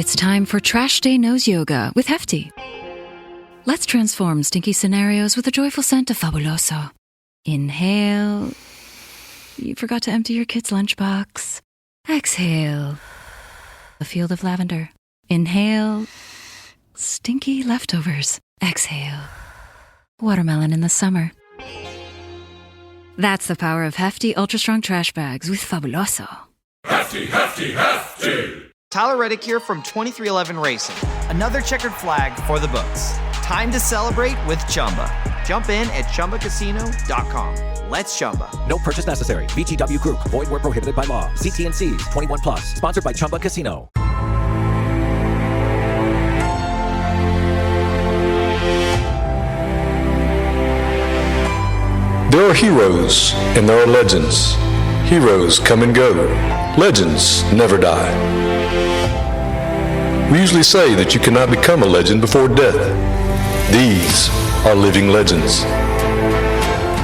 It's time for Trash Day Nose Yoga with Hefty. Let's transform stinky scenarios with a joyful scent of Fabuloso. Inhale. You forgot to empty your kid's lunchbox. Exhale. A field of lavender. Inhale. Stinky leftovers. Exhale. Watermelon in the summer. That's the power of Hefty Ultra Strong Trash Bags with Fabuloso. Hefty, Hefty, Hefty! Tyler Reddick here from 2311 Racing. Another checkered flag for the books. Time to celebrate with Chumba. Jump in at ChumbaCasino.com. Let's Chumba. No purchase necessary. VGW Group. Void where prohibited by law. See T&Cs. 21 plus. Sponsored by Chumba Casino. There are heroes and there are legends. Heroes come and go. Legends never die. We usually say that you cannot become a legend before death. These are living legends.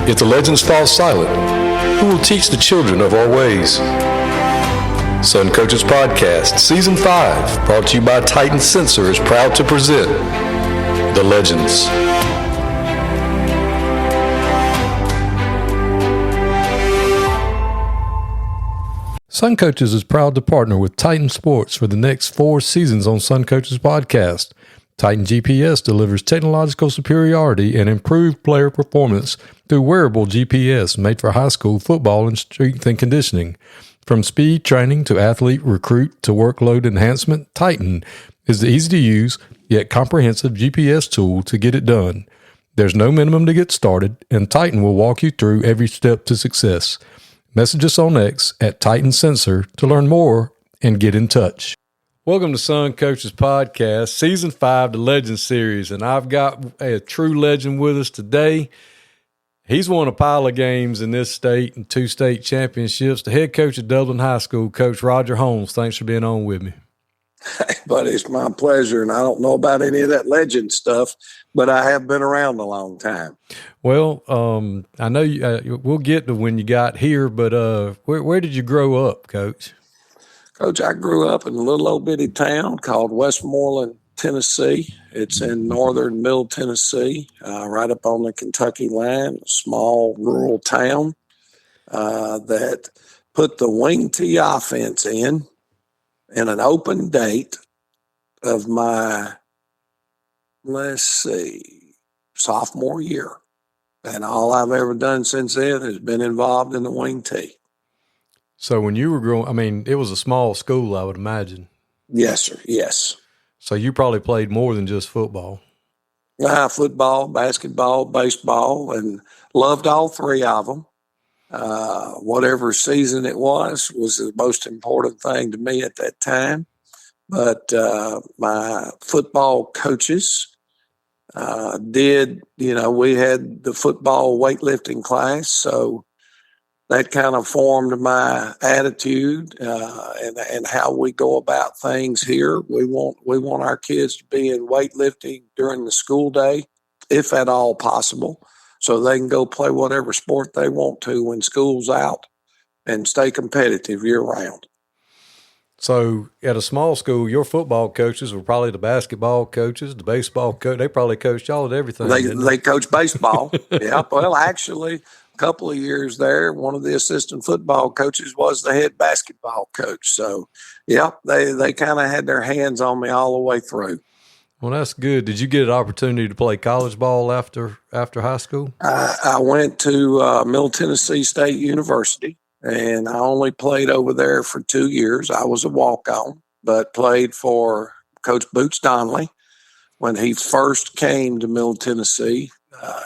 If the legends fall silent, who will teach the children of our ways? Sun Coaches Podcast, Season 5, brought to you by Titan Sensor, is proud to present The Legends. Sun Coaches is proud to partner with Titan Sports for the next 4 seasons on Sun Coaches Podcast. Titan GPS delivers technological superiority and improved player performance through wearable GPS made for high school football and strength and conditioning. From speed training to athlete recruit to workload enhancement, Titan is the easy-to-use yet comprehensive GPS tool to get it done. There's no minimum to get started, and Titan will walk you through every step to success. Message us on X at Titan Sensor to learn more and get in touch. Welcome to Sun Coaches Podcast, Season 5, the Legend Series, and I've got a true legend with us today. He's won a pile of games in this state and 2 state championships. The head coach at Dublin High School, Coach Roger Holmes. Thanks for being on with me. Hey, buddy, it's my pleasure, and I don't know about any of that legend stuff, but I have been around a long time. Well, I know we'll get to when you got here, but where did you grow up, Coach? Coach, I grew up in a little old bitty town called Westmoreland, Tennessee. It's in northern Middle Tennessee, right up on the Kentucky line, a small rural town that put the wing tee offense in an open date of my, sophomore year. And all I've ever done since then has been involved in the wing tee. So when you were growing, I mean, it was a small school, I would imagine. Yes, sir. Yes. So you probably played more than just football. Football, basketball, baseball, and loved all 3 of them. Whatever season it was the most important thing to me at that time. But my football coaches we had the football weightlifting class, so that kind of formed my attitude and how we go about things here. We want our kids to be in weightlifting during the school day, if at all possible, so they can go play whatever sport they want to when school's out and stay competitive year-round. So at a small school, your football coaches were probably the basketball coaches, the baseball coach. They probably coached y'all at everything. They coach baseball. Yeah. Well, actually, a couple of years there, one of the assistant football coaches was the head basketball coach. So, yeah, they kind of had their hands on me all the way through. Well, that's good. Did you get an opportunity to play college ball after high school? I went to Middle Tennessee State University, and I only played over there for 2 years. I was a walk-on, but played for Coach Boots Donnelly when he first came to Middle Tennessee.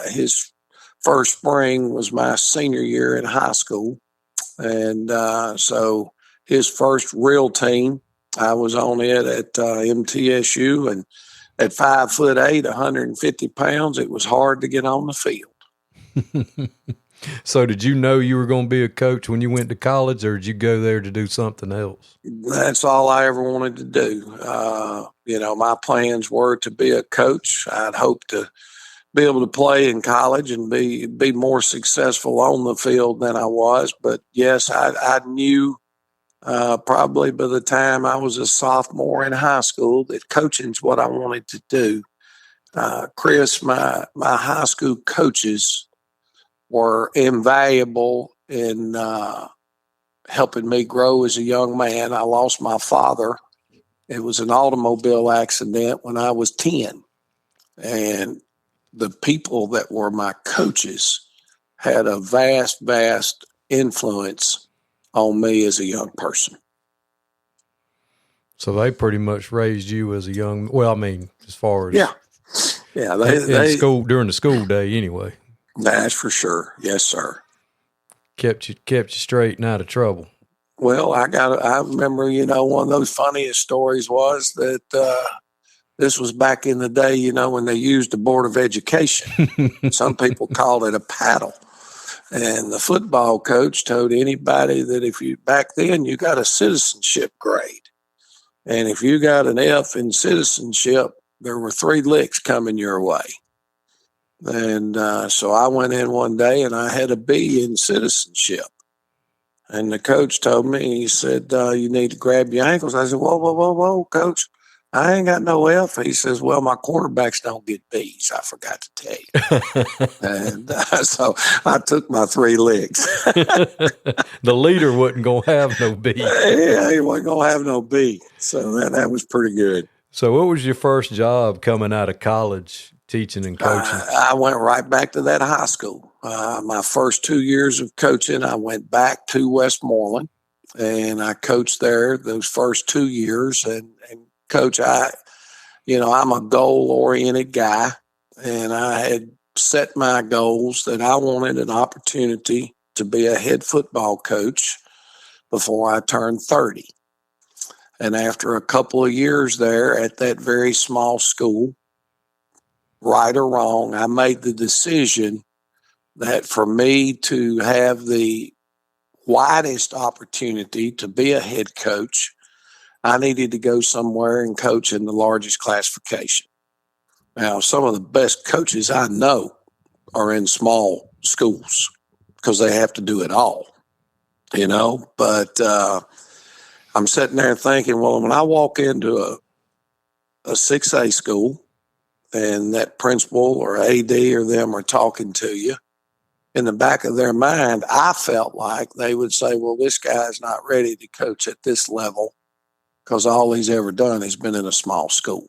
His first spring was my senior year in high school, and so his first real team, I was on it at MTSU, and at 5'8", 150 pounds, it was hard to get on the field. So did you know you were going to be a coach when you went to college, or did you go there to do something else? That's all I ever wanted to do. My plans were to be a coach. I'd hoped to be able to play in college and be more successful on the field than I was. But, yes, I knew probably by the time I was a sophomore in high school, that coaching's what I wanted to do. Chris, my high school coaches were invaluable in helping me grow as a young man. I lost my father. It was an automobile accident when I was 10. And the people that were my coaches had a vast, vast influence on me as a young person. So they pretty much raised you as a young, well, I mean, as far as. Yeah. In school, during the school day anyway. That's for sure. Yes, sir. Kept you straight and out of trouble. Well, I remember, one of those funniest stories was that this was back in the day, when they used the Board of Education. Some people called it a paddle. And the football coach told anybody that back then you got a citizenship grade. And if you got an F in citizenship, there were 3 licks coming your way. And so I went in one day and I had a B in citizenship. And the coach told me, he said, you need to grab your ankles. I said, whoa, coach. I ain't got no F. He says, well, my quarterbacks don't get B's. I forgot to tell you. And so I took my 3 licks. The leader wasn't going to have no B. Yeah, he wasn't going to have no B. So that was pretty good. So what was your first job coming out of college, teaching and coaching? I went right back to that high school. My first 2 years of coaching, I went back to Westmoreland, and I coached there those first 2 years. And Coach, I'm a goal-oriented guy, and I had set my goals that I wanted an opportunity to be a head football coach before I turned 30. And after a couple of years there at that very small school, right or wrong, I made the decision that for me to have the widest opportunity to be a head coach, I needed to go somewhere and coach in the largest classification. Now, some of the best coaches I know are in small schools because they have to do it all, but I'm sitting there thinking, well, when I walk into a 6A school and that principal or AD or them are talking to you, in the back of their mind, I felt like they would say, well, this guy's not ready to coach at this level because all he's ever done has been in a small school.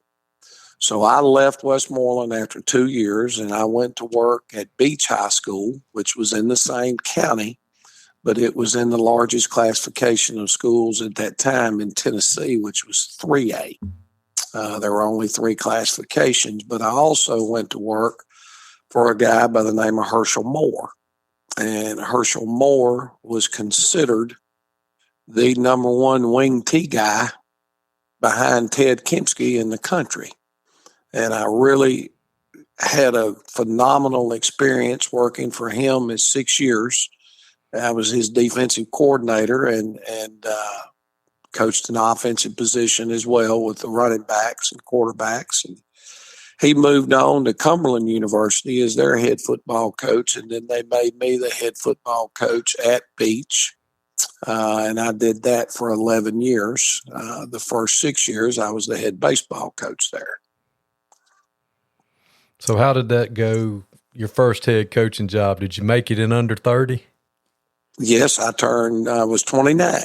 So I left Westmoreland after 2 years, and I went to work at Beach High School, which was in the same county, but it was in the largest classification of schools at that time in Tennessee, which was 3A. There were only 3 classifications, but I also went to work for a guy by the name of Herschel Moore. And Herschel Moore was considered the number 1 wing T guy behind Ted Kempsky in the country. And I really had a phenomenal experience working for him in 6 years. I was his defensive coordinator and coached an offensive position as well with the running backs and quarterbacks. And he moved on to Cumberland University as their head football coach, and then they made me the head football coach at Beach. And I did that for 11 years. The first 6 years, I was the head baseball coach there. So how did that go, your first head coaching job? Did you make it in under 30? Yes, I was 29,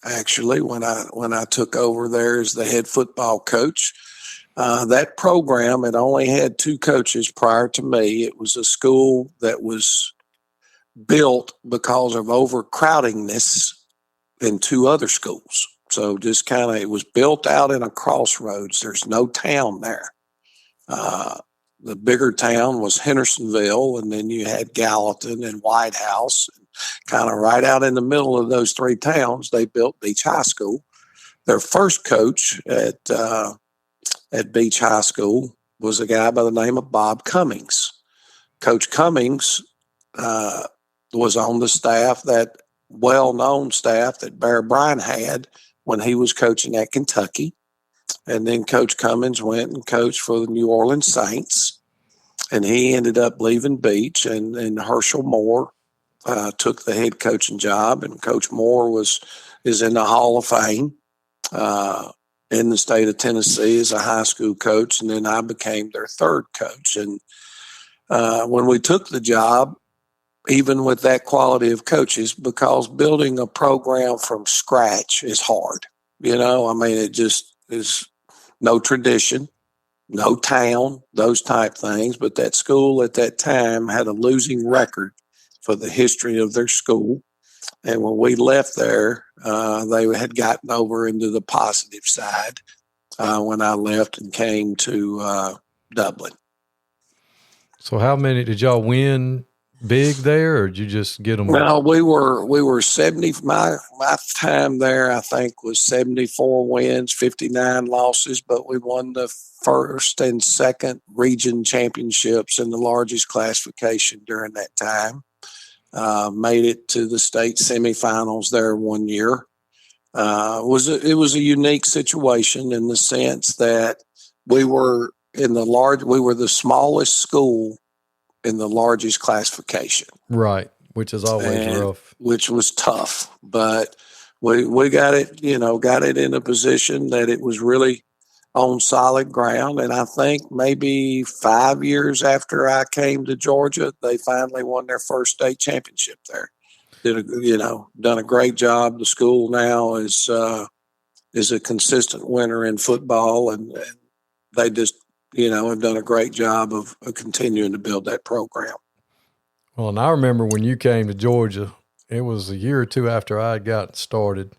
actually, when I took over there as the head football coach. That program had only had 2 coaches prior to me. It was a school that was built because of overcrowdingness in 2 other schools. So just it was built out in a crossroads. There's no town there. The bigger town was Hendersonville, and then you had Gallatin and White House. Kind of right out in the middle of those 3 towns, they built Beach High School. Their first coach at Beach High School was a guy by the name of Bob Cummings. Coach Cummings was on the staff, that well-known staff that Bear Bryant had when he was coaching at Kentucky. And then Coach Cummings went and coached for the New Orleans Saints. And he ended up leaving Beach, and Herschel Moore took the head coaching job. And Coach Moore is is in the Hall of Fame in the state of Tennessee as a high school coach, and then I became their third coach. And when we took the job, even with that quality of coaches, because building a program from scratch is hard. I mean, it just is no tradition, no town, those type things. But that school at that time had a losing record for the history of their school. And when we left there, they had gotten over into the positive side when I left and came to Dublin. So how many did y'all win big there, or did you just get them? Well, we were 70. My time there, I think, was 74 wins, 59 losses, but we won the first and second region championships in the largest classification during that time. Made it to the state semifinals there one year. It was a unique situation in the sense that we were the smallest school in the largest classification. Right, which is always rough. Which was tough, but we got it in a position that it was really on solid ground. And I think maybe 5 years after I came to Georgia, they finally won their first state championship there. Done a great job. The school now is a consistent winner in football, and they just have done a great job of continuing to build that program. Well, and I remember when you came to Georgia, it was a year or two after I had gotten started,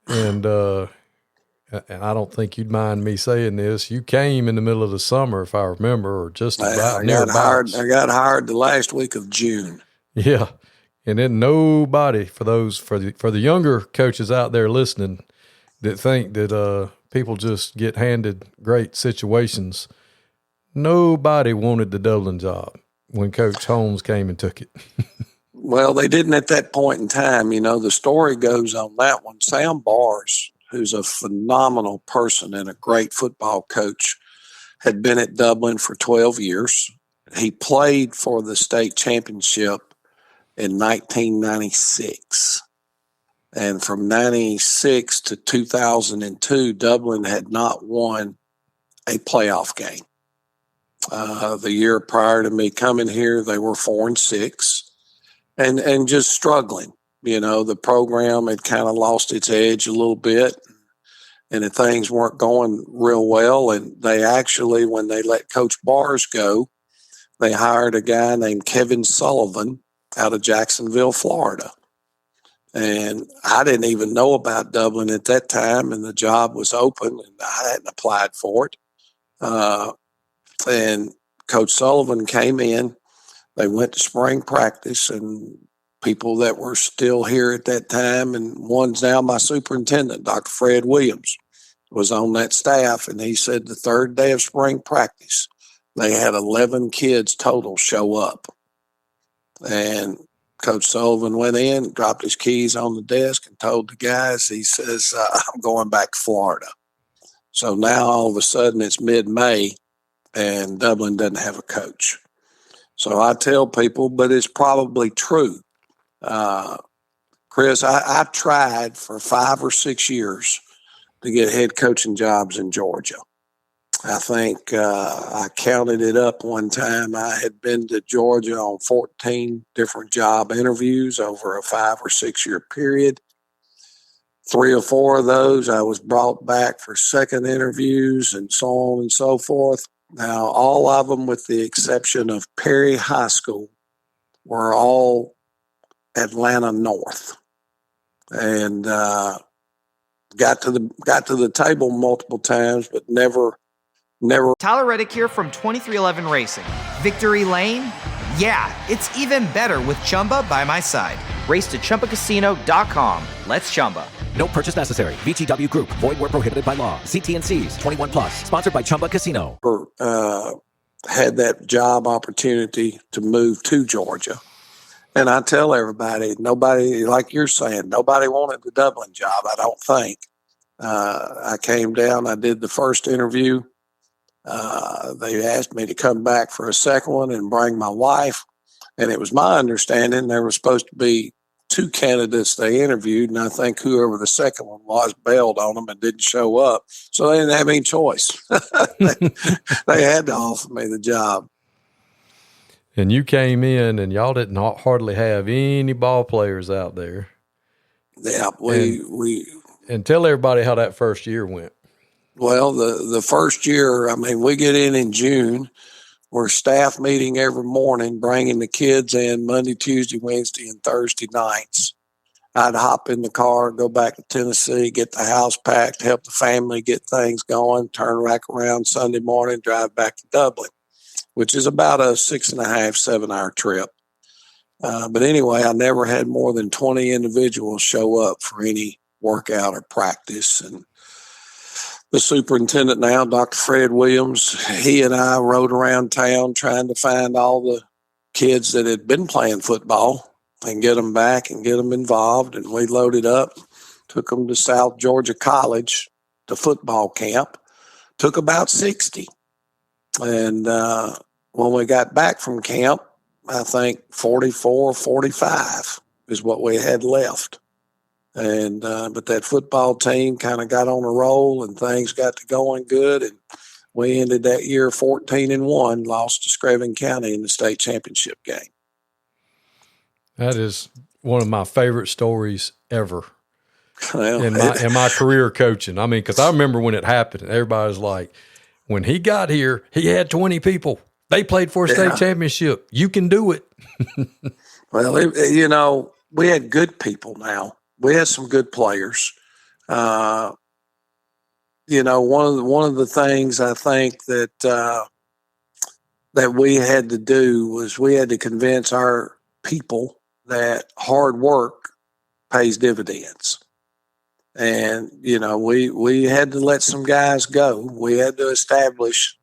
and I don't think you'd mind me saying this. You came in the middle of the summer, if I remember, or just about nearabouts. I got hired the last week of June. Yeah, and then nobody for the younger coaches out there listening that think that people just get handed great situations. Nobody wanted the Dublin job when Coach Holmes came and took it. Well, they didn't at that point in time. The story goes on that one. Sam Bars, who's a phenomenal person and a great football coach, had been at Dublin for 12 years. He played for the state championship in 1996. And from 96 to 2002, Dublin had not won a playoff game. The year prior to me coming here, they were 4-6 and just struggling. The program had kind of lost its edge a little bit, and things weren't going real well. And they actually, when they let Coach Bars go, they hired a guy named Kevin Sullivan out of Jacksonville, Florida. And I didn't even know about Dublin at that time, and the job was open, and I hadn't applied for it. And Coach Sullivan came in. They went to spring practice, and people that were still here at that time, and one's now my superintendent, Dr. Fred Williams, was on that staff, and he said the third day of spring practice, they had 11 kids total show up. And Coach Sullivan went in, dropped his keys on the desk, and told the guys, he says, I'm going back to Florida. So now all of a sudden it's mid-May, and Dublin doesn't have a coach. So I tell people, but it's probably true. Chris, I tried for 5 or 6 years to get head coaching jobs in Georgia. I think I counted it up one time. I had been to Georgia on 14 different job interviews over a 5 or 6 year period. 3 or 4 of those, I was brought back for second interviews and so on and so forth. Now, all of them, with the exception of Perry High School, were all Atlanta North, and got to the table multiple times, but never. Tyler Reddick here from 2311 Racing. Victory Lane? Yeah, it's even better with Chumba by my side. Race to ChumbaCasino.com. Let's Chumba. No purchase necessary. VGW Group. Void where prohibited by law. See T&Cs. 21 plus. Sponsored by Chumba Casino. Had that job opportunity to move to Georgia. And I tell everybody, nobody, like you're saying, nobody wanted the Dublin job, I don't think. I came down, I did the first interview. They asked me to come back for a second one and bring my wife. And it was my understanding there were supposed to be two candidates they interviewed, and I think whoever the second one was bailed on them and didn't show up. So they didn't have any choice. They had to offer me the job. And you came in, and y'all didn't hardly have any ball players out there. Yeah, and tell everybody how that first year went. Well, the first year, I mean, we get in June. We're staff meeting every morning, bringing the kids in Monday, Tuesday, Wednesday, and Thursday nights. I'd hop in the car, go back to Tennessee, get the house packed, help the family get things going, turn back around Sunday morning, drive back to Dublin, which is about a 6.5, 7-hour trip. But anyway, I never had more than 20 individuals show up for any workout or practice. And the superintendent now, Dr. Fred Williams, he and I rode around town trying to find all the kids that had been playing football and get them back and get them involved. And we loaded up, took them to South Georgia College to football camp, took about 60. And when we got back from camp, I think 44, 45 is what we had left. And but that football team kind of got on a roll and things got to going good. And we ended that year 14-1, lost to Screven County in the state championship game. That is one of my favorite stories ever Well, in my career coaching. I mean, because I remember when it happened, everybody's like, when he got here, he had 20 people. They played for a state championship. You can do it. Well, we had good people now. We had some good players. One of the things I think that we had to do was we had to convince our people that hard work pays dividends. And, we had to let some guys go. We had to establish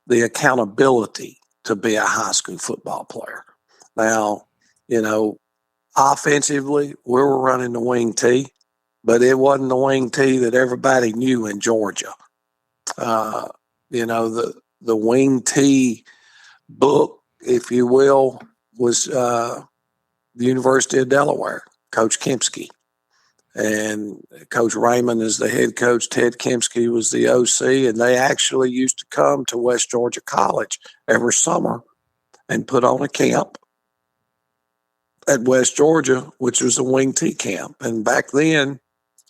the accountability to be a high school football player. Now, offensively, we were running the wing tee, but it wasn't the wing tee that everybody knew in Georgia. The wing tee book, if you will, was the University of Delaware, Coach Kempsky. And Coach Raymond is the head coach. Ted Kempsky was the OC, and they actually used to come to West Georgia College every summer and put on a camp at West Georgia, which was a wing tee camp. And back then,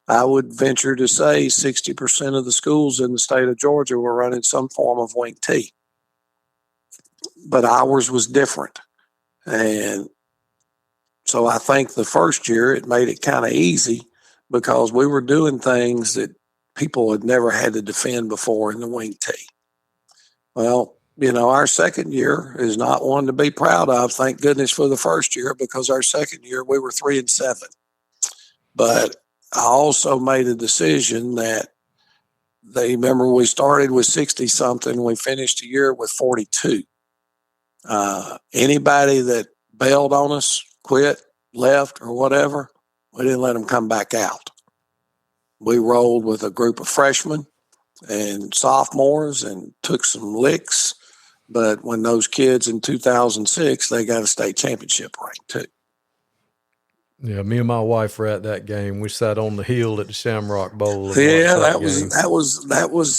I would venture to say 60% of the schools in the state of Georgia were running some form of wing tee. But ours was different. And so I think the first year it made it kind of easy because we were doing things that people had never had to defend before in the wing tee. Well, our second year is not one to be proud of, thank goodness for the first year, because our second year we were 3-7. But I also made a decision that remember we started with 60-something, we finished the year with 42. Anybody that bailed on us, quit, left, or whatever, we didn't let them come back out. We rolled with a group of freshmen and sophomores and took some licks. But when those kids in 2006, they got a state championship ring too. Yeah, me and my wife were at that game. We sat on the hill at the Shamrock Bowl. Yeah, that was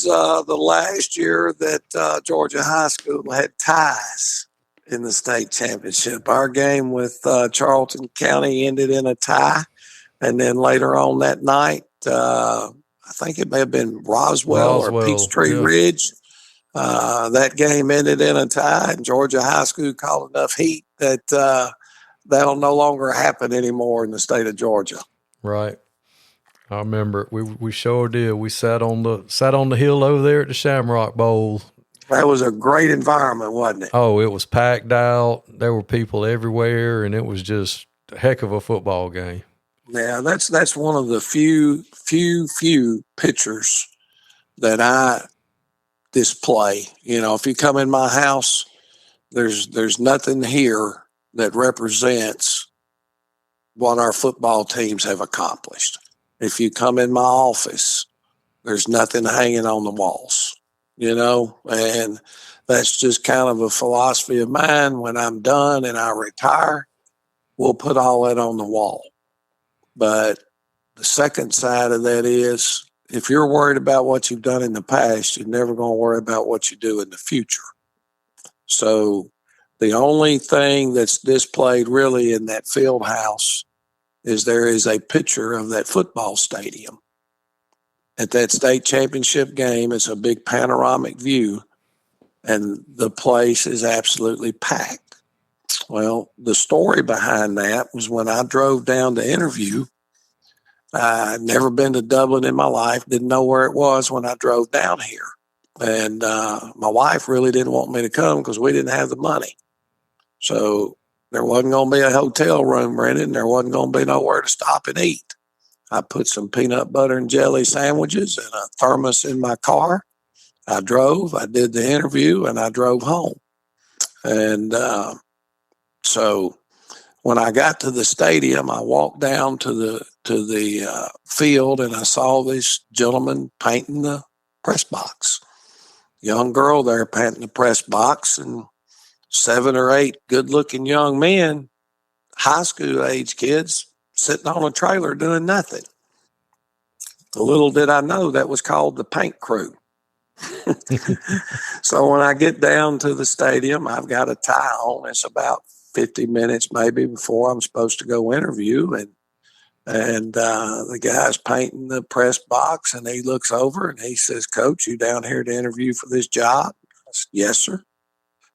the last year that Georgia High School had ties in the state championship. Our game with Charlton County ended in a tie, and then later on that night, I think it may have been Roswell or Peachtree Ridge. That game ended in a tie, and Georgia High School called enough heat that that'll no longer happen anymore in the state of Georgia. Right. I remember we sure did. We sat on the hill over there at the Shamrock Bowl. That was a great environment, wasn't it? Oh, it was packed out. There were people everywhere, and it was just a heck of a football game. Yeah, that's one of the few pictures that I display. If you come in my house, there's nothing here that represents what our football teams have accomplished. If you come in my office, there's nothing hanging on the walls, and that's just kind of a philosophy of mine. When I'm done and I retire, we'll put all that on the wall. But the second side of that is if you're worried about what you've done in the past, you're never going to worry about what you do in the future. So the only thing that's displayed really in that field house is there is a picture of that football stadium. At that state championship game, it's a big panoramic view, and the place is absolutely packed. Well, the story behind that was when I drove down to interview, I'd never been to Dublin in my life, didn't know where it was when I drove down here. And my wife really didn't want me to come because we didn't have the money. So there wasn't going to be a hotel room rented, and there wasn't going to be nowhere to stop and eat. I put some peanut butter and jelly sandwiches and a thermos in my car. I drove, I did the interview, and I drove home. And so when I got to the stadium, I walked down to the field, and I saw this gentleman painting the press box. Young girl there painting the press box, and 7 or 8 good-looking young men, high school age kids, sitting on a trailer doing nothing. Little did I know that was called the paint crew. So when I get down to the stadium, I've got a tie on. It's about 50 minutes maybe before I'm supposed to go interview, and the guy's painting the press box, and he looks over and he says, "Coach, you down here to interview for this job?" I said, "Yes, sir."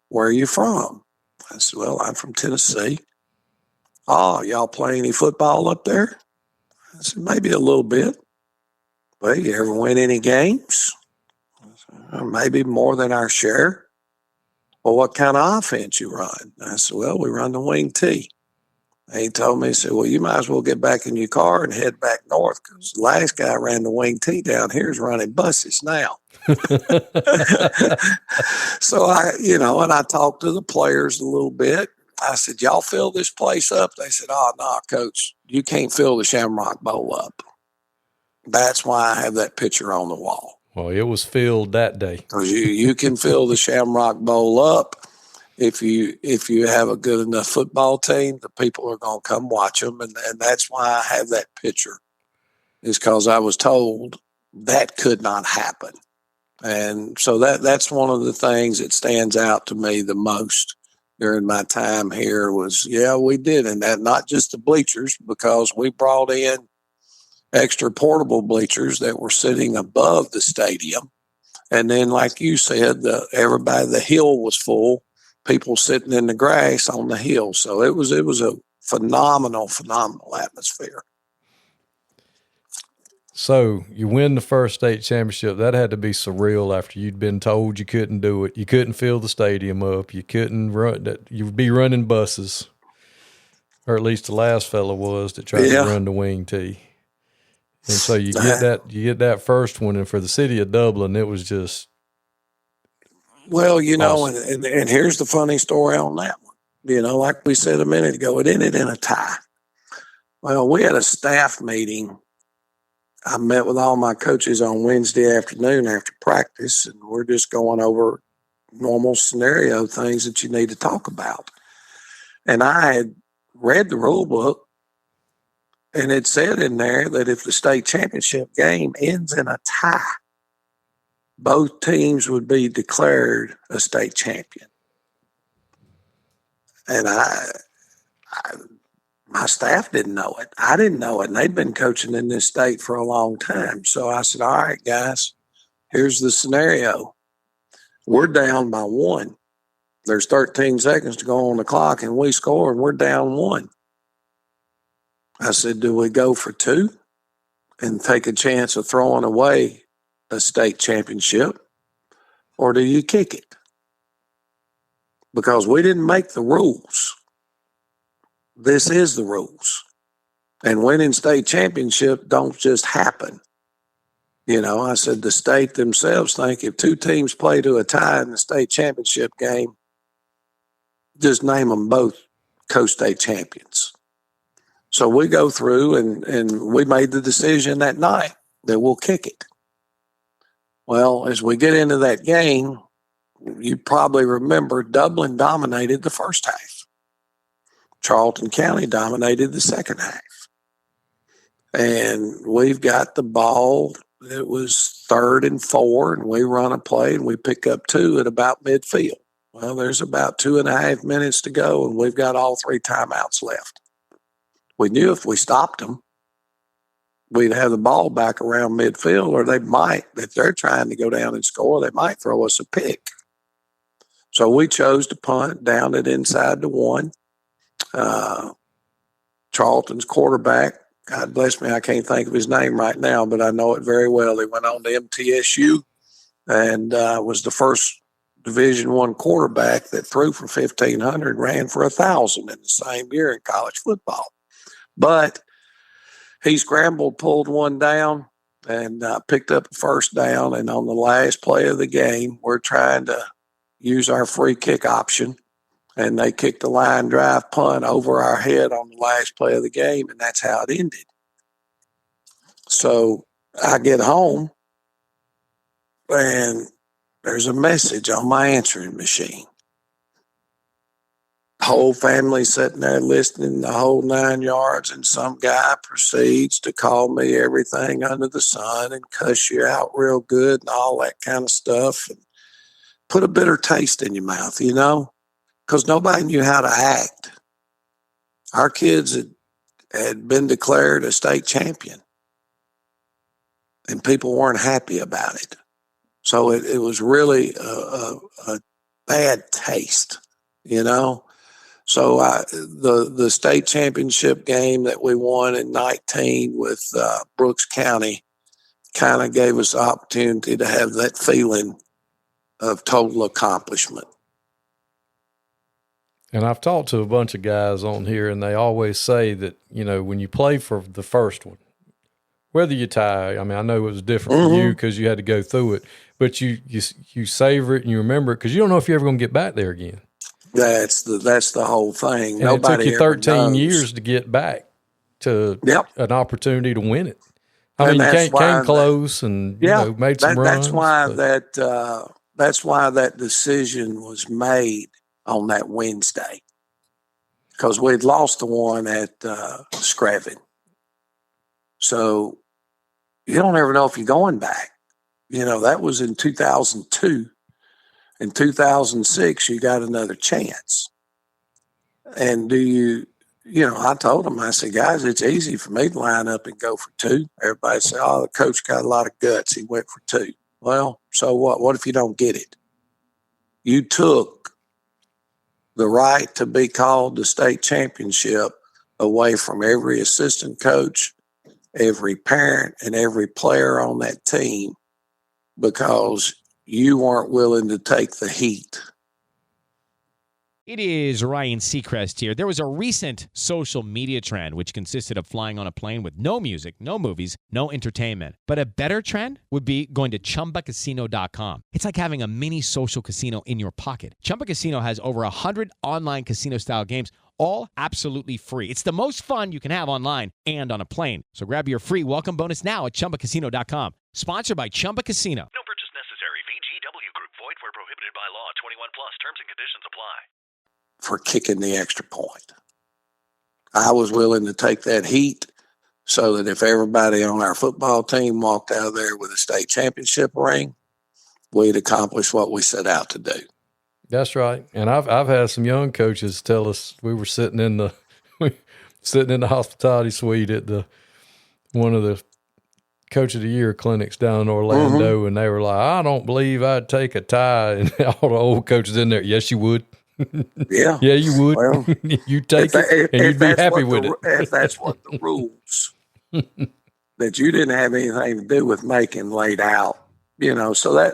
"Where are you from?" I said, "Well, I'm from Tennessee." "Oh, y'all play any football up there?" I said, "Maybe a little bit." "Well, you ever win any games?" I said, "Maybe more than our share." "Well, what kind of offense you run?" I said, "Well, we run the wing T." And he told me, he said, "Well, you might as well get back in your car and head back north because the last guy ran the wing T down here is running buses now." So and I talked to the players a little bit. I said, "Y'all fill this place up?" They said, "Oh, no, Coach, you can't fill the Shamrock Bowl up." That's why I have that picture on the wall. Well, it was filled that day. Because you can fill the Shamrock Bowl up if you have a good enough football team. The people are going to come watch them, and that's why I have that picture. Is because I was told that could not happen. And so that's one of the things that stands out to me the most during my time here was, yeah, we did. And that not just the bleachers, because we brought in extra portable bleachers that were sitting above the stadium. And then, like you said, the hill was full, people sitting in the grass on the hill. So it was a phenomenal atmosphere. So you win the first state championship. That had to be surreal after you'd been told you couldn't do it. You couldn't fill the stadium up. You couldn't run. You'd be running buses, or at least the last fella was that tried to run the wing T. And so you get that first one, and for the city of Dublin, it was just well, awesome. and here's the funny story on that one. Like we said a minute ago, it ended in a tie. Well, we had a staff meeting. I met with all my coaches on Wednesday afternoon after practice, and we're just going over normal scenario things that you need to talk about. And I had read the rule book, and it said in there that if the state championship game ends in a tie, both teams would be declared a state champion. And my staff didn't know it. I didn't know it. And they'd been coaching in this state for a long time. So I said, all right, guys, here's the scenario. We're down by 1. There's 13 seconds to go on the clock, and we score, and we're down 1. I said, do we go for 2 and take a chance of throwing away a state championship, or do you kick it? Because we didn't make the rules. This is the rules. And winning state championship don't just happen. I said the state themselves think if 2 teams play to a tie in the state championship game, just name them both co-state champions. So we go through and we made the decision that night that we'll kick it. Well, as we get into that game, you probably remember Dublin dominated the first half. Charlton County dominated the second half. and we've got the ball. It was 3rd and 4, and we run a play, and we pick up 2 at about midfield. Well, there's about 2.5 minutes to go, and we've got all 3 timeouts left. We knew if we stopped them, we'd have the ball back around midfield, or they might, if they're trying to go down and score, they might throw us a pick. So we chose to punt, down it inside the 1. Charlton's quarterback, God bless me, I can't think of his name right now, but I know it very well. He went on to MTSU and was the first Division I quarterback that threw for 1,500, ran for 1,000 in the same year in college football. But he scrambled, pulled one down, and picked up a first down. And on the last play of the game, we're trying to use our free kick option, and they kicked a line drive punt over our head on the last play of the game, and that's how it ended. So I get home, and there's a message on my answering machine. Whole family sitting there listening the whole 9 yards, and some guy proceeds to call me everything under the sun and cuss you out real good and all that kind of stuff, and put a bitter taste in your mouth, because nobody knew how to act. Our kids had been declared a state champion, and people weren't happy about it. So it was really a bad taste, So the state championship game that we won in 19 with Brooks County kind of gave us the opportunity to have that feeling of total accomplishment. And I've talked to a bunch of guys on here, and they always say that, when you play for the first one, whether you tie, I mean, I know it was different for you because you had to go through it, but you savor it and you remember it because you don't know if you're ever going to get back there again. That's the whole thing. And Nobody it took you 13 years to get back to an opportunity to win it. I mean, you came close and made some runs. That's why that decision was made on that Wednesday, because we'd lost the one at Screven. So you don't ever know if you're going back. That was in 2002. In 2006, you got another chance. And I told them, I said, guys, it's easy for me to line up and go for 2. Everybody said, the coach got a lot of guts. He went for 2. Well, so what? What if you don't get it? You took the right to be called the state championship away from every assistant coach, every parent, and every player on that team because you weren't willing to take the heat. It is Ryan Seacrest here. There was a recent social media trend which consisted of flying on a plane with no music, no movies, no entertainment. But a better trend would be going to ChumbaCasino.com. It's like having a mini social casino in your pocket. Chumba Casino has over 100 online casino-style games, all absolutely free. It's the most fun you can have online and on a plane. So grab your free welcome bonus now at ChumbaCasino.com. Sponsored by Chumba Casino. No purchase necessary. VGW Group. Void where prohibited by law. 21 plus. Terms and conditions apply. For kicking the extra point. I was willing to take that heat so that if everybody on our football team walked out of there with a state championship ring, we'd accomplish what we set out to do. That's right. And I've had some young coaches tell us, we were sitting in the hospitality suite at one of the Coach of the Year clinics down in Orlando, and they were like, I don't believe I'd take a tie. And all the old coaches in there, yes, you would. Yeah. Yeah, you would. Well, you take it and you'd be happy with it. If that's what the rules that you didn't have anything to do with making laid out, so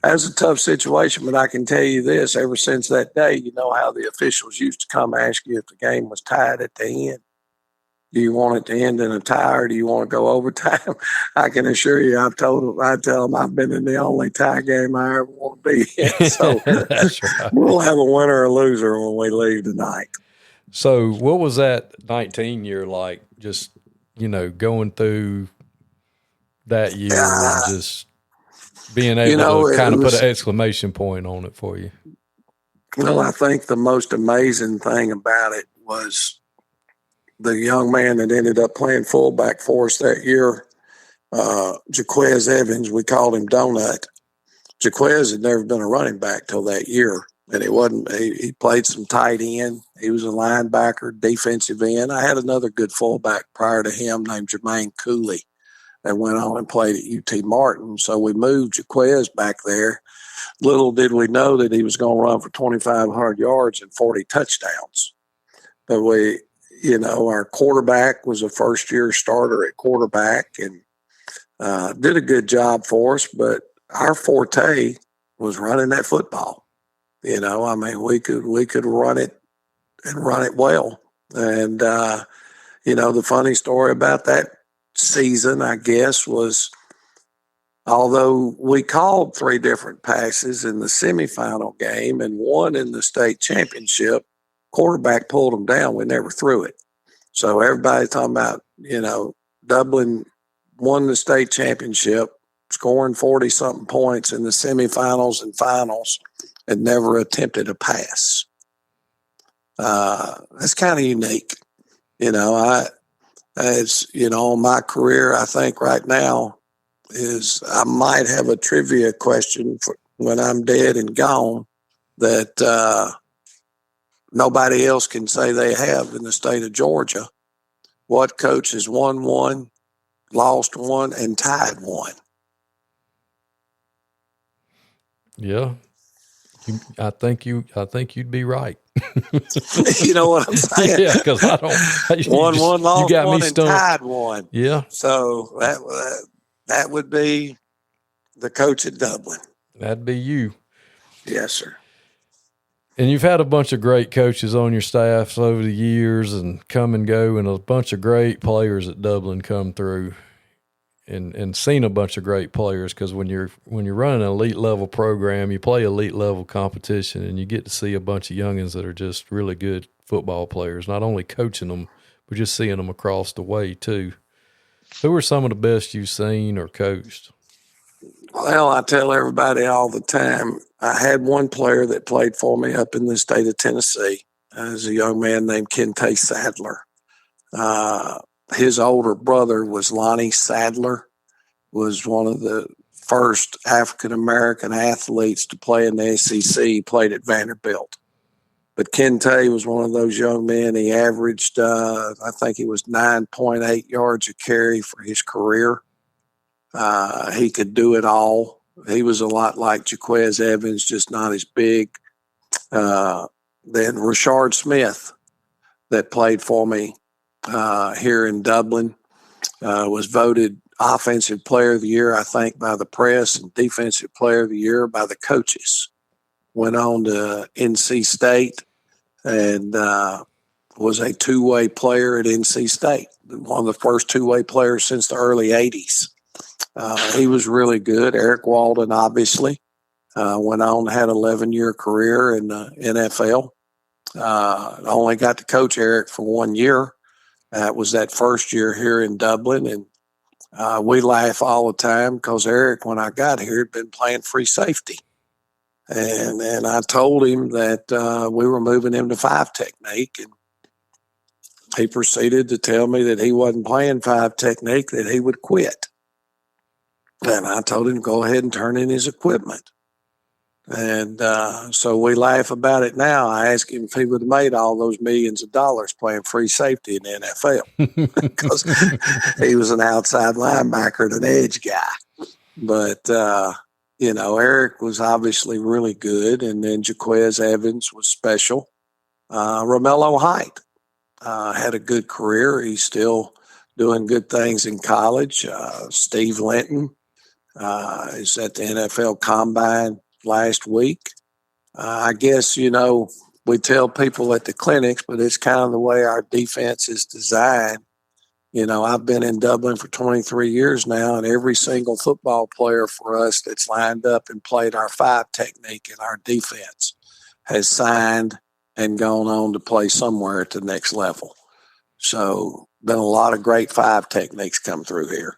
that's a tough situation. But I can tell you this, ever since that day, you know how the officials used to come ask you if the game was tied at the end. Do you want it to end in a tie or do you want to go overtime? I can assure you, I tell them I've been in the only tie game I ever want to be in. So That's right. We'll have a winner or a loser when we leave tonight. So what was that 19 year like? Just, going through that year and just being able to kind of put an exclamation point on it for you. I think the most amazing thing about it was the young man that ended up playing fullback for us that year, Jaquez Evans, we called him Donut. Jaquez had never been a running back till that year. And it wasn't, he played some tight end. He was a linebacker, defensive end. I had another good fullback prior to him named Jermaine Cooley that went on and played at UT Martin. So we moved Jaquez back there. Little did we know that he was going to run for 2,500 yards and 40 touchdowns. But our quarterback was a first-year starter at quarterback and did a good job for us. But our forte was running that football. We could run it and run it well. And, the funny story about that season, I guess, was although we called 3 different passes in the semifinal game and one in the state championship, quarterback pulled them down. We never threw it. So everybody's talking about, Dublin won the state championship, scoring 40-something points in the semifinals and finals, and never attempted a pass. That's kind of unique. My career, I think right now is I might have a trivia question for when I'm dead and gone that nobody else can say they have in the state of Georgia. What coach has won 1, lost 1, and tied 1? Yeah. I think you'd be right. You know what I'm saying? Yeah, because I don't. One lost, you got one, me and stumped. tied 1. Yeah. So that would be the coach at Dublin. That'd be you. Yes, sir. And you've had a bunch of great coaches on your staffs over the years and come and go, and a bunch of great players at Dublin come through. And seen a bunch of great players, because when you're running an elite level program, you play elite level competition, and you get to see a bunch of youngins that are just really good football players. Not only coaching them, but just seeing them across the way too. Who are some of the best you've seen or coached? Well, I tell everybody all the time. I had one player that played for me up in the state of Tennessee. As a young man named Kente Sadler. His older brother was Lonnie Sadler, was one of the first African-American athletes to play in the SEC. He played at Vanderbilt. But Kente was one of those young men. He averaged, I think he was 9.8 yards a carry for his career. He could do it all. He was a lot like Jaquez Evans, just not as big. Then Rashard Smith, that played for me here in Dublin, was voted Offensive Player of the Year, I think, by the press, and Defensive Player of the Year by the coaches. Went on to NC State and was a two-way player at NC State, one of the first two-way players since the early 80s. He was really good. Eric Walden, obviously, went on and had an 11-year career in the NFL. I only got to coach Eric for 1 year. It was that first year here in Dublin, and we laugh all the time because Eric, when I got here, had been playing free safety. And I told him that we were moving him to 5 technique, and he proceeded to tell me that he wasn't playing 5 technique, that he would quit. And I told him to go ahead and turn in his equipment. And so we laugh about it now. I asked him if he would have made all those millions of dollars playing free safety in the NFL because he was an outside linebacker and an edge guy. But, Eric was obviously really good. And then Jaquez Evans was special. Romello Height had a good career. He's still doing good things in college. Steve Linton is at the NFL Combine last week. I guess, we tell people at the clinics, but it's kind of the way our defense is designed. I've been in Dublin for 23 years now, and every single football player for us that's lined up and played our 5 technique in our defense has signed and gone on to play somewhere at the next level. So been a lot of great 5 techniques come through here.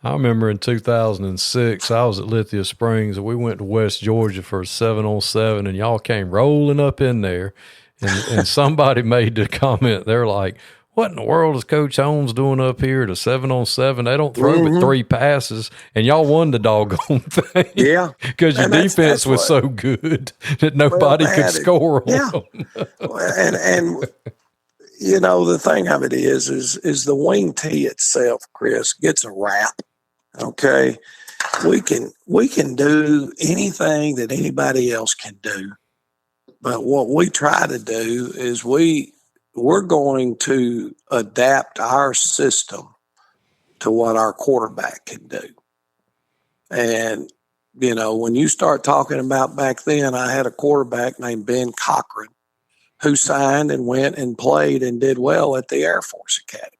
I remember in 2006, I was at Lithia Springs, and we went to West Georgia for a 7-on-7, and y'all came rolling up in there, and somebody made the comment. They're like, what in the world is Coach Holmes doing up here at a 7-on-7? They don't throw but 3 passes, and y'all won the doggone thing. Yeah. Because your defense was so good that nobody could score on them. and you know, the thing of it is the wing tee itself, Chris, gets a rap. Okay. We can do anything that anybody else can do. But what we try to do is we're going to adapt our system to what our quarterback can do. And, you know, when you start talking about back then, I had a quarterback named Ben Cochran who signed and went and played and did well at the Air Force Academy.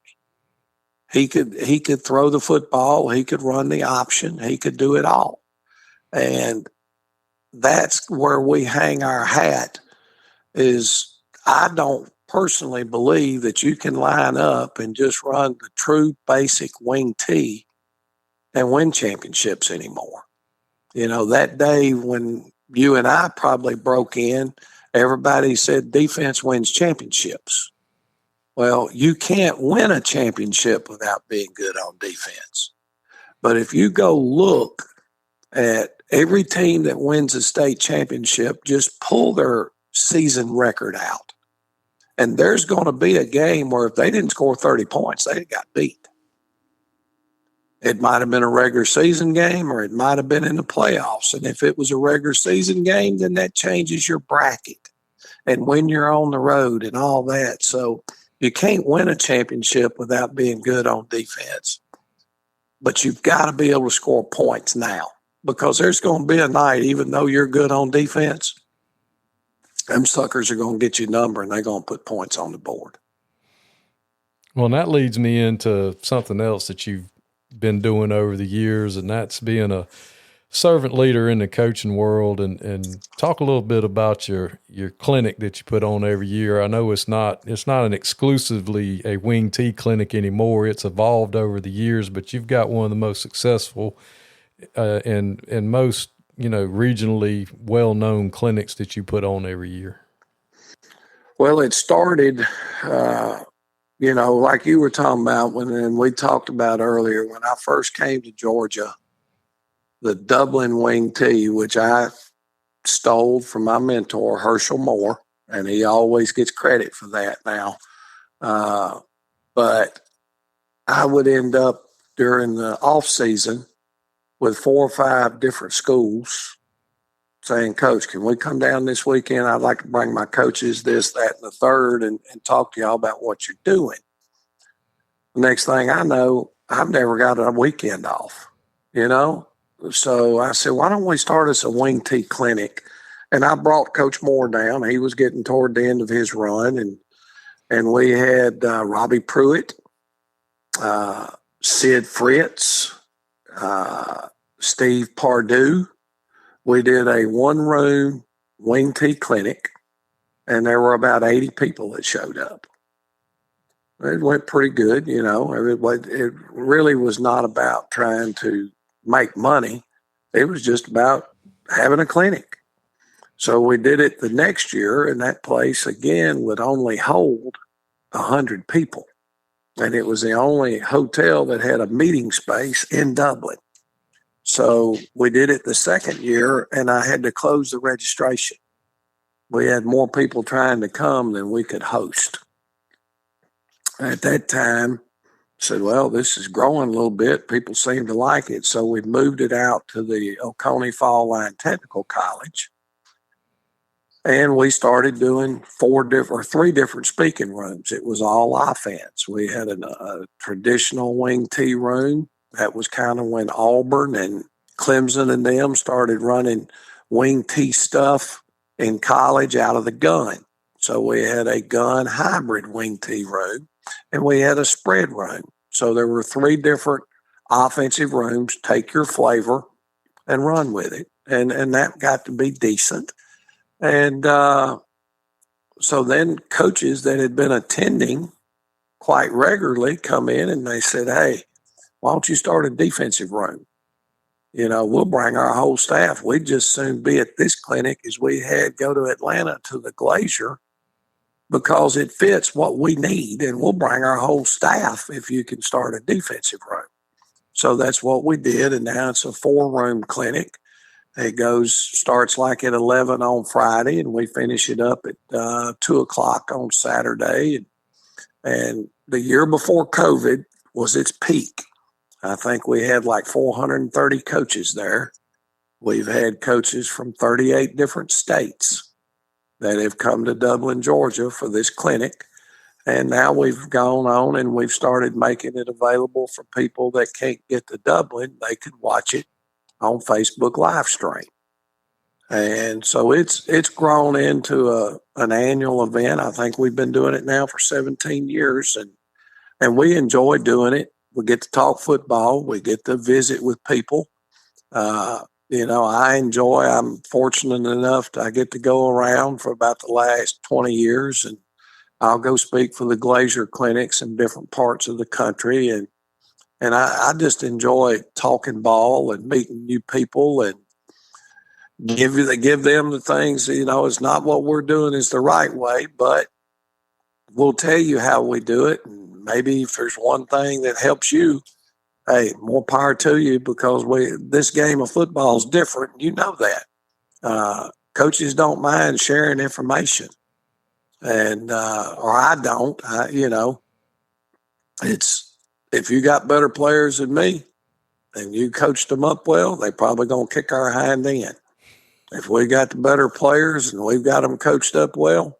He could throw the football. He could run the option. He could do it all. And that's where we hang our hat is I don't personally believe that you can line up and just run the true basic wing tee and win championships anymore. You know, that day when you and I probably broke in, everybody said defense wins championships. Well, you can't win a championship without being good on defense. But if you go look at every team that wins a state championship, just pull their season record out. And there's going to be a game where if they didn't score 30 points, they got beat. It might have been a regular season game or it might have been in the playoffs. And if it was a regular season game, then that changes your bracket and when you're on the road and all that. So you can't win a championship without being good on defense. But you've got to be able to score points now because there's going to be a night, even though you're good on defense, them suckers are going to get your number and they're going to put points on the board. Well, and that leads me into something else that you've been doing over the years, and that's being a servant leader in the coaching world. And talk a little bit about your clinic that you put on every year. I know it's not an exclusively a wing tee clinic anymore. It's evolved over the years, but you've got one of the most successful and most, you know, regionally well-known clinics that you put on every year. Well, it started, you know, like you were talking about when we talked about earlier, when I first came to Georgia, the Dublin wing tee, which I stole from my mentor, Herschel Moore, and he always gets credit for that now. But I would end up during the off season with 4 or 5 different schools saying, Coach, can we come down this weekend? I'd like to bring my coaches, this, that, and the third, and talk to y'all about what you're doing. The next thing I know, I've never got a weekend off, you know? So I said, why don't we start us a wing tee clinic? And I brought Coach Moore down. He was getting toward the end of his run. And we had Robbie Pruitt, Sid Fritz, Steve Pardue. We did a 1-room wing tee clinic, and there were about 80 people that showed up. It went pretty good, you know. It really was not about trying to make money. It was just about having a clinic. So we did it the next year, and that place, again, would only hold 100 people. And it was the only hotel that had a meeting space in Dublin. So we did it the second year, and I had to close the registration. We had more people trying to come than we could host. At that time, I said, well, this is growing a little bit. People seem to like it. So we moved it out to the Oconee Fall Line Technical College. And we started doing 3 different speaking rooms. It was all offense. We had a traditional wing tee room. That was kind of when Auburn and Clemson and them started running wing tee stuff in college out of the gun. So we had a gun hybrid wing tee room, and we had a spread room. So there were 3 different offensive rooms. Take your flavor and run with it. And that got to be decent. And so then coaches that had been attending quite regularly come in and they said, hey, why don't you start a defensive room? You know, we'll bring our whole staff. We'd just soon be at this clinic as we had go to Atlanta to the Glacier because it fits what we need, and we'll bring our whole staff if you can start a defensive room. So that's what we did, and now it's a 4-room clinic. It starts like at 11 on Friday, and we finish it up at 2 o'clock on Saturday. And the year before COVID was its peak. I think we had like 430 coaches there. We've had coaches from 38 different states that have come to Dublin, Georgia for this clinic. And now we've gone on and we've started making it available for people that can't get to Dublin. They could watch it on Facebook live stream. And so it's grown into an annual event. I think we've been doing it now for 17 years, and we enjoy doing it. We get to talk football. We get to visit with people. I'm fortunate enough I get to go around for about the last 20 years, and I'll go speak for the Glacier clinics in different parts of the country. And I just enjoy talking ball and meeting new people and give them the things, it's not what we're doing is the right way, but we'll tell you how we do it. And maybe if there's one thing that helps you, hey, more power to you, because this game of football is different. You know that. Coaches don't mind sharing information. And, or I don't, if you got better players than me and you coached them up well, they probably going to kick our hind end. If we got the better players and we've got them coached up well,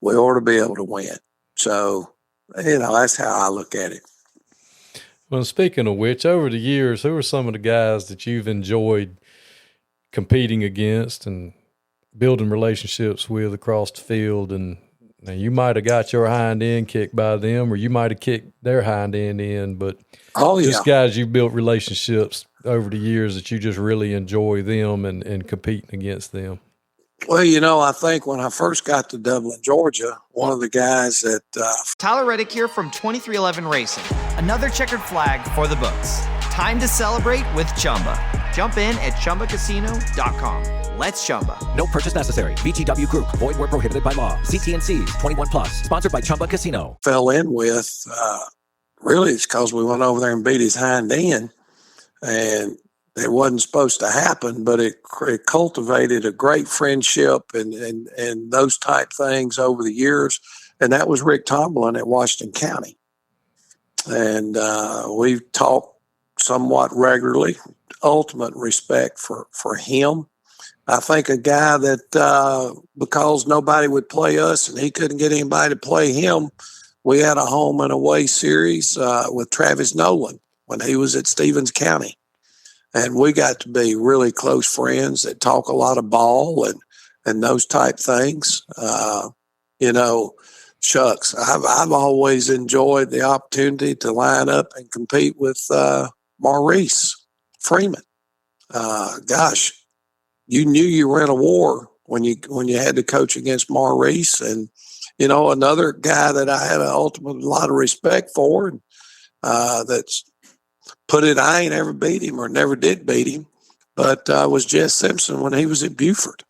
we ought to be able to win. So, that's how I look at it. Well, speaking of which, over the years, who are some of the guys that you've enjoyed competing against and building relationships with across the field? And you might have got your hind end kicked by them, or you might have kicked their hind end in, but just guys you built relationships over the years that you just really enjoy them and competing against them. Well, I think when I first got to Dublin, Georgia, one of the guys that Tyler Reddick here from 2311 Racing. Another checkered flag for the books. Time to celebrate with Chumba. Jump in at ChumbaCasino.com. Let's Chumba. No purchase necessary. VGW Group. Void where prohibited by law. CTNCs. 21 plus. Sponsored by Chumba Casino. Fell in with, really it's because we went over there and beat his hind end. And it wasn't supposed to happen, but it cultivated a great friendship and those type things over the years. And that was Rick Tomlin at Washington County. And we've talked somewhat regularly. Ultimate respect for him. I think a guy that because nobody would play us and he couldn't get anybody to play him, we had a home and away series with Travis Nolan when he was at Stevens County. And we got to be really close friends that talk a lot of ball and those type things. Shucks, I've always enjoyed the opportunity to line up and compete with Maurice Freeman. Gosh, you knew you were in a war when you had to coach against Maurice. And, another guy that I had a lot of respect for, and that's put it, I ain't ever beat him or never did beat him, but was Jess Simpson when he was at Buford.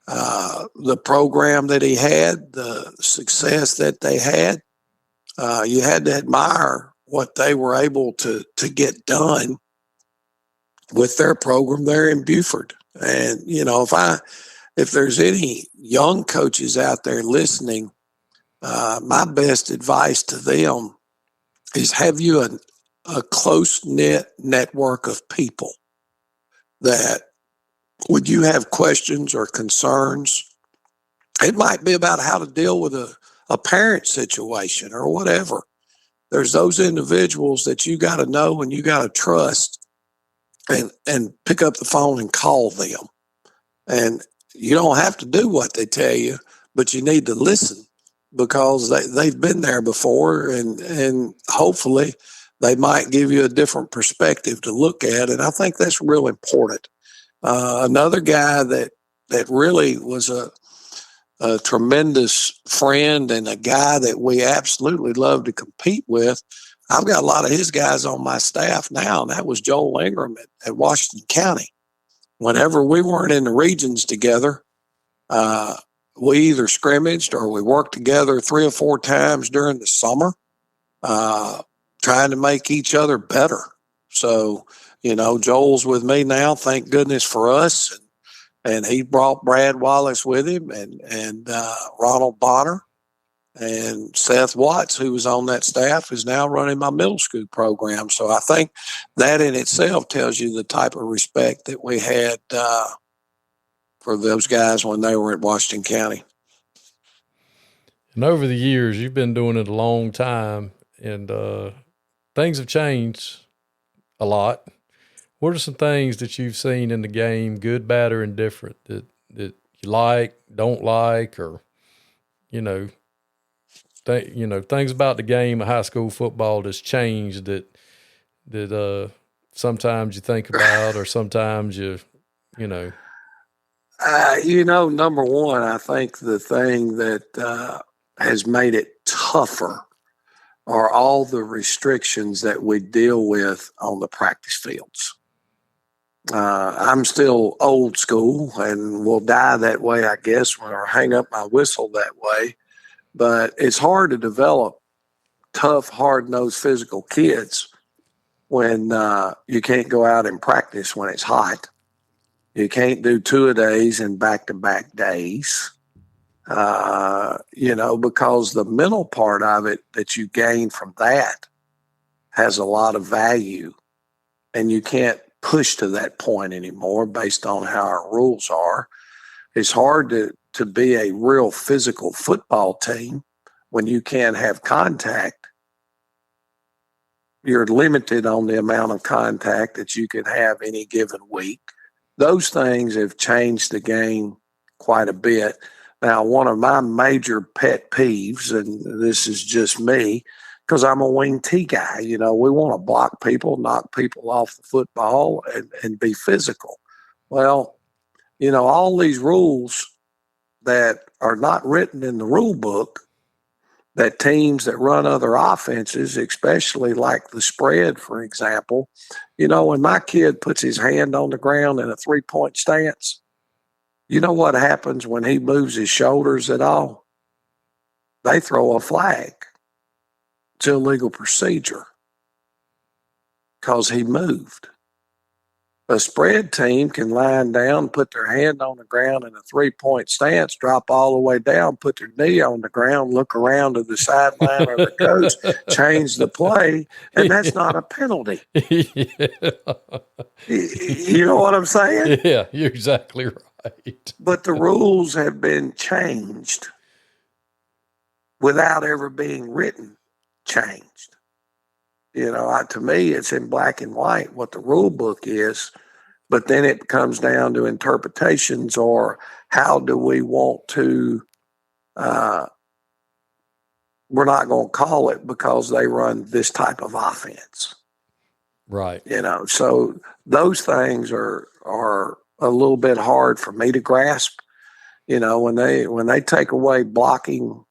The program that he had, the success that they had, you had to admire what they were able to get done with their program there in Buford. And, if there's any young coaches out there listening, my best advice to them is have you a close-knit network of people that when you have questions or concerns, it might be about how to deal with a parent situation or whatever. There's those individuals that you got to know and you got to trust and pick up the phone and call them. And you don't have to do what they tell you, but you need to listen because they've been there before and hopefully they might give you a different perspective to look at. And I think that's real important. Another guy that really was a tremendous friend and a guy that we absolutely love to compete with. I've got a lot of his guys on my staff now, and that was Joel Ingram at Washington County. Whenever we weren't in the regions together, we either scrimmaged or we worked together 3 or 4 times during the summer, trying to make each other better. So, Joel's with me now, thank goodness for us. And he brought Brad Wallace with him and Ronald Bonner. And Seth Watts, who was on that staff, is now running my middle school program. So I think that in itself tells you the type of respect that we had for those guys when they were at Washington County. And over the years, you've been doing it a long time, and things have changed a lot. What are some things that you've seen in the game, good, bad, or indifferent, that you like, don't like, or, things about the game of high school football that's changed that sometimes you think about, or sometimes number one, I think the thing that has made it tougher are all the restrictions that we deal with on the practice fields. I'm still old school and will die that way, I guess, or hang up my whistle that way. But it's hard to develop tough, hard-nosed physical kids when you can't go out and practice when it's hot. You can't do 2-a-days and back-to-back days, because the mental part of it that you gain from that has a lot of value, and you can't push to that point anymore based on how our rules are. It's hard to be a real physical football team when you can't have contact. You're limited on the amount of contact that you can have any given week. Those things have changed the game quite a bit. Now, one of my major pet peeves, and this is just me, because I'm a wing T guy, we want to block people, knock people off the football, and be physical. Well, all these rules that are not written in the rule book, that teams that run other offenses, especially like the spread, for example, when my kid puts his hand on the ground in a 3-point stance, you know what happens when he moves his shoulders at all? They throw a flag. It's illegal procedure because he moved. A spread team can line down, put their hand on the ground in a 3-point stance, drop all the way down, put their knee on the ground, look around to the sideline or the coach, change the play, and that's not a penalty. Yeah. You know what I'm saying? Yeah, you're exactly right. But the rules have been changed without ever being written changed. To me, it's in black and white what the rule book is, but then it comes down to interpretations, or how do we want to, we're not going to call it because they run this type of offense. Right. So those things are a little bit hard for me to grasp. When they take away blocking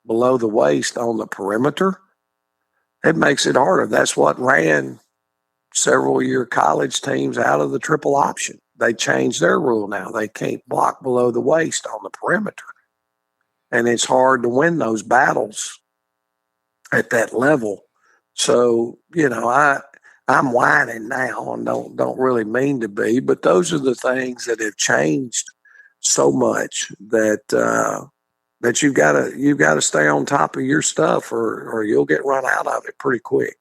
below the waist on the perimeter, it makes it harder. That's what ran several year college teams out of the triple option. They changed their rule now. They can't block below the waist on the perimeter. And it's hard to win those battles at that level. So, I'm whining now and don't really mean to be, but those are the things that have changed so much that you've got to stay on top of your stuff, or you'll get run out of it pretty quick.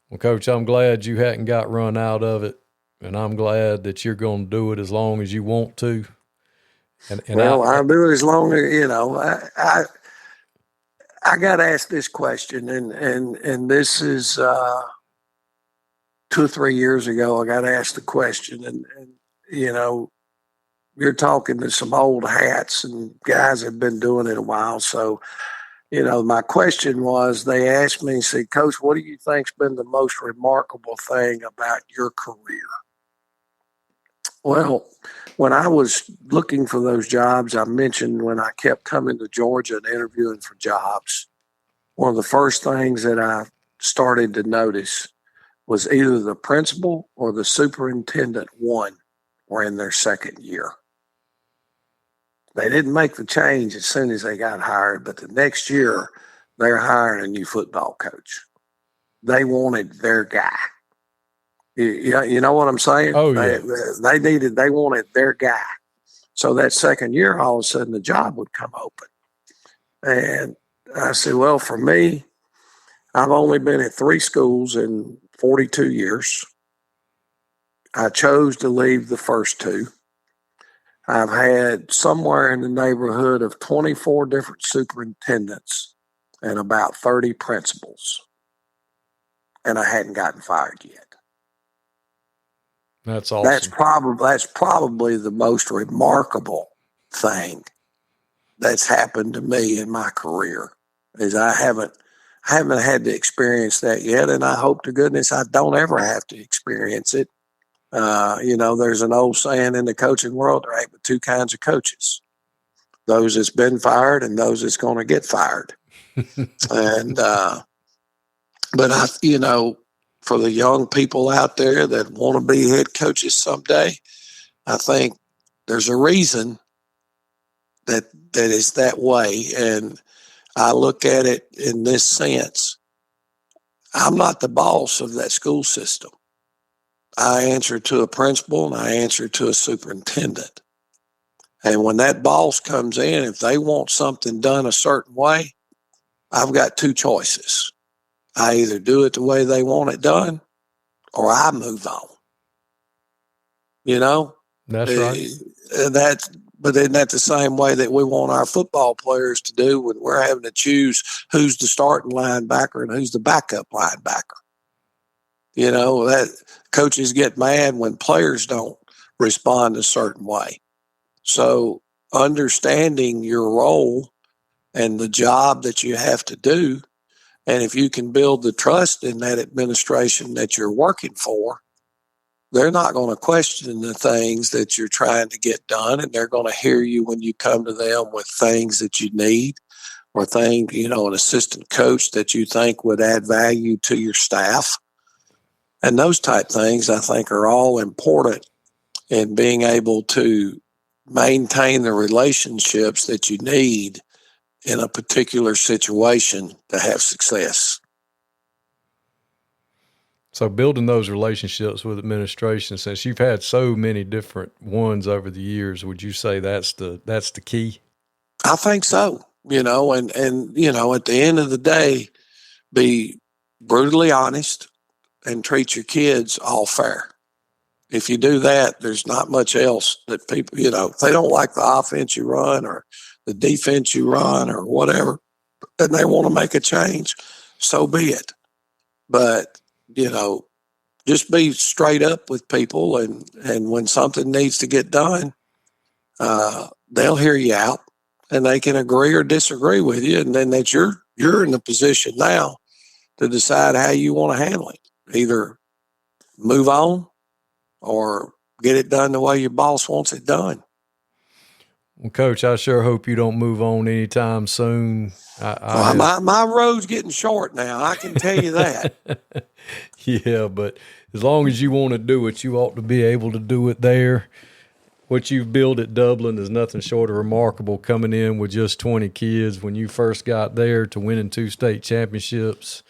Well, Coach, I'm glad you hadn't got run out of it, and I'm glad that you're going to do it as long as you want to. And I'll do it as long as I got asked this question, and this is 2 or 3 years ago. I got asked the question, and you're talking to some old hats and guys that have been doing it a while. So, my question was, they asked me, said, Coach, what do you think's been the most remarkable thing about your career? Well, when I was looking for those jobs, I mentioned when I kept coming to Georgia and interviewing for jobs, one of the first things that I started to notice was either the principal or the superintendent one were in their second year. They didn't make the change as soon as they got hired, but the next year they're hiring a new football coach. They wanted their guy. You know what I'm saying? Oh, yeah. They wanted their guy. So that second year, all of a sudden, the job would come open. And I said, well, for me, I've only been at 3 schools in 42 years. I chose to leave the first 2. I've had somewhere in the neighborhood of 24 different superintendents and about 30 principals. And I hadn't gotten fired yet. That's awesome. That's probably the most remarkable thing that's happened to me in my career is I haven't had to experience that yet, and I hope to goodness I don't ever have to experience it. There's an old saying in the coaching world: there ain't but 2 kinds of coaches: those that's been fired and those that's going to get fired. And but for the young people out there that want to be head coaches someday, I think there's a reason that is that way. And I look at it in this sense. I'm not the boss of that school system. I answer to a principal and I answer to a superintendent. And when that boss comes in, if they want something done a certain way, I've got 2 choices. I either do it the way they want it done or I move on. That's right. But isn't that the same way that we want our football players to do when we're having to choose who's the starting linebacker and who's the backup linebacker? That coaches get mad when players don't respond a certain way. So understanding your role and the job that you have to do, and if you can build the trust in that administration that you're working for, they're not going to question the things that you're trying to get done, and they're going to hear you when you come to them with things that you need or things, an assistant coach that you think would add value to your staff. And those type things, I think, are all important in being able to maintain the relationships that you need in a particular situation to have success. So building those relationships with administration, since you've had so many different ones over the years, would you say that's the key? I think so. And at the end of the day, be brutally honest and treat your kids all fair. If you do that, there's not much else that people, if they don't like the offense you run or the defense you run or whatever, and they want to make a change, so be it. But, just be straight up with people, and when something needs to get done, they'll hear you out, and they can agree or disagree with you, and then that you're in the position now to decide how you want to handle it. Either move on or get it done the way your boss wants it done. Well, Coach, I sure hope you don't move on anytime soon. My road's getting short now. I can tell you that. Yeah, but as long as you want to do it, you ought to be able to do it there. What you've built at Dublin is nothing short of remarkable, coming in with just 20 kids when you first got there to winning 2 state championships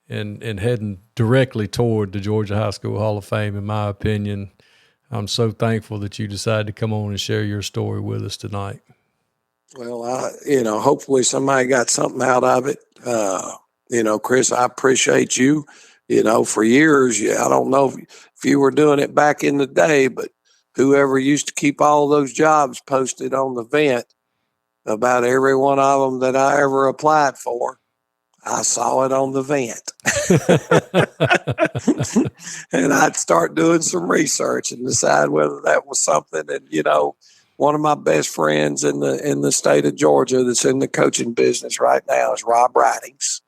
and heading directly toward the Georgia High School Hall of Fame, in my opinion. I'm so thankful that you decided to come on and share your story with us tonight. Well, hopefully somebody got something out of it. Chris, I appreciate you. For years, I don't know if you were doing it back in the day, but whoever used to keep all those jobs posted on the vent, about every one of them that I ever applied for, I saw it on the vent. And I'd start doing some research and decide whether that was something. And, one of my best friends in the state of Georgia that's in the coaching business right now is Rob Ridings.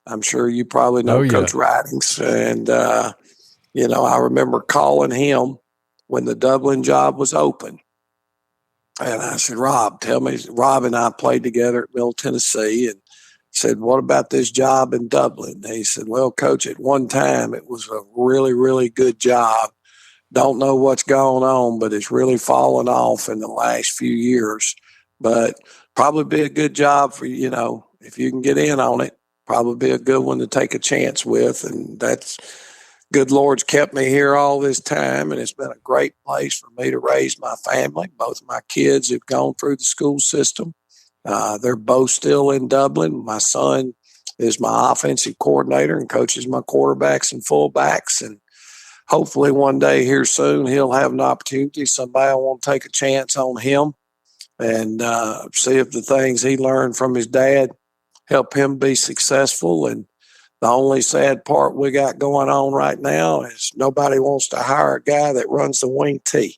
I'm sure you probably know Coach Ridings. And, I remember calling him when the Dublin job was open. And I said, Rob, tell me, Rob and I played together at Middle Tennessee, and said, what about this job in Dublin? And he said, well, Coach, at one time it was a really, really good job. Don't know what's going on, but it's really fallen off in the last few years. but probably be a good job for, if you can get in on it, probably be a good one to take a chance with. And that's good Lord's kept me here all this time, and it's been a great place for me to raise my family. Both of my kids have gone through the school system. They're both still in Dublin. My son is my offensive coordinator and coaches my quarterbacks and fullbacks. And hopefully one day here soon, he'll have an opportunity. Somebody will want to take a chance on him and see if the things he learned from his dad help him be successful. And the only sad part we got going on right now is nobody wants to hire a guy that runs the wing T.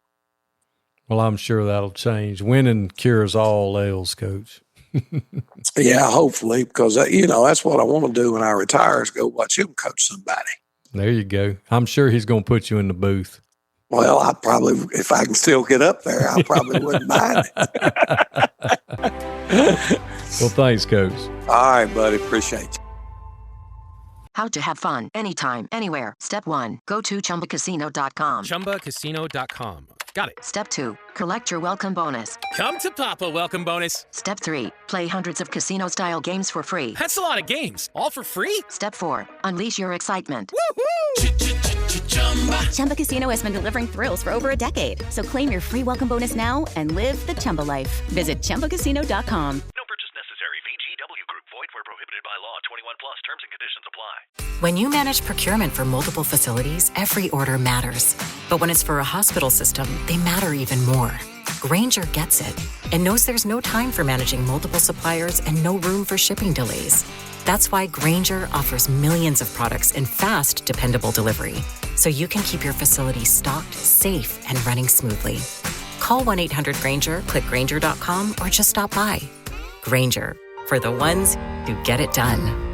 Well, I'm sure that'll change. Winning cures all ails, Coach. Yeah, hopefully, because, that's what I want to do when I retire is go watch him coach somebody. There you go. I'm sure he's going to put you in the booth. Well, I probably, if I can still get up there, I probably wouldn't mind it. Well, thanks, Coach. All right, buddy. Appreciate you. How to have fun anytime, anywhere. Step 1, go to ChumbaCasino.com. ChumbaCasino.com. Got it. Step 2, collect your welcome bonus. Come to Papa welcome bonus. Step 3, play hundreds of casino-style games for free. That's a lot of games, all for free? Step 4, unleash your excitement. Woohoo! Chumba Casino has been delivering thrills for over a decade. So claim your free welcome bonus now and live the Chumba life. Visit ChumbaCasino.com. No purchase necessary. VGW Group. Void where prohibited by law. 21 plus. Terms and conditions apply. When you manage procurement for multiple facilities, every order matters. But when it's for a hospital system, they matter even more. Grainger gets it and knows there's no time for managing multiple suppliers and no room for shipping delays. That's why Grainger offers millions of products in fast, dependable delivery, so you can keep your facility stocked, safe, and running smoothly. Call 1-800-GRAINGER, click Grainger.com, or just stop by. Grainger, for the ones who get it done.